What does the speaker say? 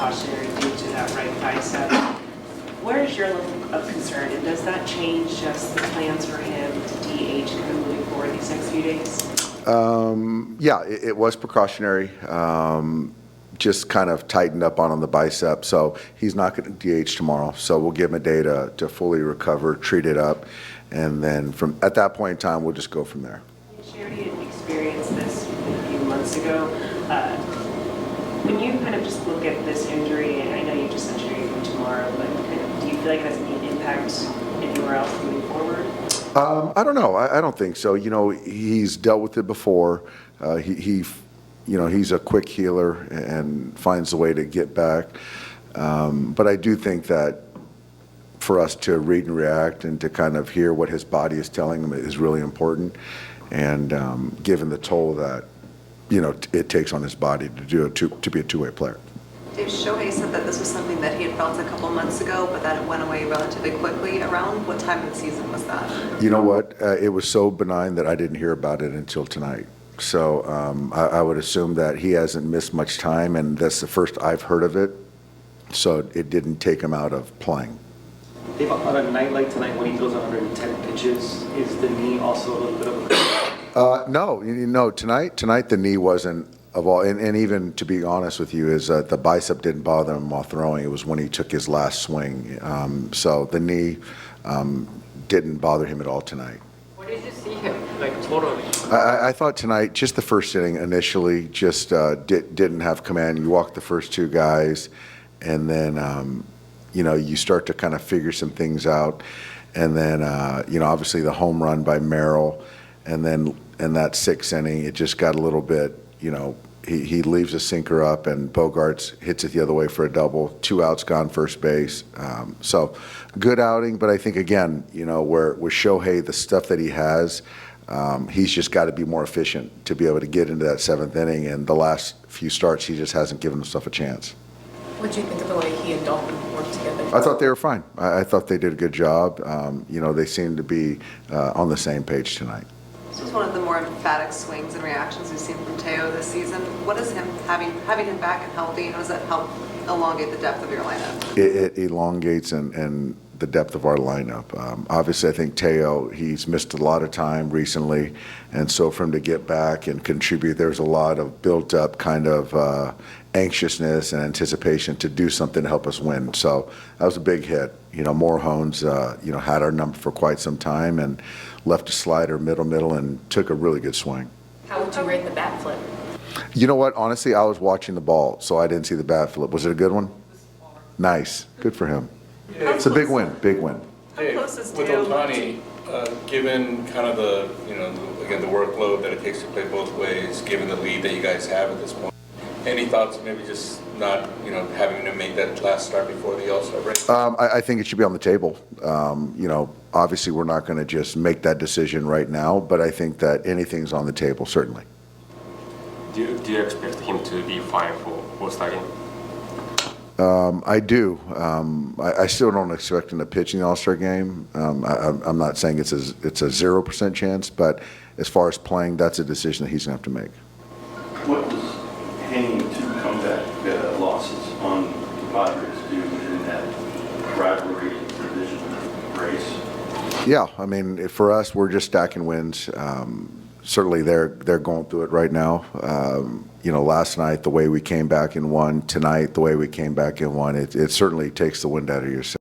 precautionary due to that right bicep. Where is your level of concern, and does that change just the plans for him to DH kind of moving forward these next few days? Yeah, it was precautionary. Just kind of tightened up on the bicep, so he's not going to DH tomorrow. So we'll give him a day to fully recover, treat it up, and then from at that point in time, we'll just go from there. Charity experienced this a few months ago. When you kind of just look at this injury, and I know you just said you're going to go tomorrow, but kind of, do you feel like it has any impact anywhere else moving forward? I don't know. I don't think so. You know, he's dealt with it before. You know, he's a quick healer and finds a way to get back. But I do think that for us to read and react and to kind of hear what his body is telling him is really important. And given the toll that, you know, it takes on his body to be a two-way player. Dave, Shohei said that this was something that he had felt a couple months ago, but that it went away relatively quickly. Around what time of the season was that? You know what? It was so benign that I didn't hear about it until tonight. So I would assume that he hasn't missed much time, and that's the first I've heard of it. So it didn't take him out of playing. Dave, on a night like tonight when he throws 110 pitches, is the knee also a little bit of a... No, tonight the knee wasn't of all, and even to be honest with you, is the bicep didn't bother him while throwing. It was when he took his last swing. So the knee didn't bother him at all tonight. What did you see him, like, totally? I thought tonight, just the first inning initially, just didn't have command. You walk the first two guys, and then, you know, you start to kind of figure some things out. And then, you know, obviously the home run by Merrill, and then in that sixth inning, it just got a little bit, you know, he leaves a sinker up, and Bogarts hits it the other way for a double. 2 outs gone, first base. So good outing, but I think, again, you know, where with Shohei, the stuff that he has, he's just got to be more efficient to be able to get into that seventh inning. And the last few starts, he just hasn't given himself a chance. What do you think of the way he and Dalton worked together? I thought they were fine. I thought they did a good job. You know, they seemed to be on the same page tonight. This was one of the more emphatic swings and reactions we've seen from Teo this season. What is him having him back and healthy, and does that help elongate the depth of your lineup? It elongates and the depth of our lineup. Obviously, I think Teo, he's missed a lot of time recently, and so for him to get back and contribute, there's a lot of built-up kind of anxiousness and anticipation to do something to help us win. So that was a big hit. You know, Morehomes, you know, had our number for quite some time and left a slider middle, and took a really good swing. How would you rate the bat flip? You know what? Honestly, I was watching the ball, so I didn't see the bat flip. Was it a good one? Nice. Good for him. Yeah. It's a big win. Big win. Hey, close is with Teo? Ohtani, given kind of the, you know, again, the workload that it takes to play both ways, given the lead that you guys have at this point, any thoughts maybe just not, you know, having to make that last start before the All-Star break? I think it should be on the table. You know, obviously we're not going to just make that decision right now, but I think that anything's on the table, certainly. Do you expect him to be fine for All-Star game? I do. I still don't expect him to pitch in the All-Star game. I'm not saying it's a 0% chance, but as far as playing, that's a decision that he's going to have to make. What does hanging two comeback losses on the Padres do in that rivalry division race? Yeah, I mean, for us, we're just stacking wins. Certainly, they're going through it right now. You know, last night, the way we came back and won. Tonight, the way we came back and won. It certainly takes the wind out of your sails.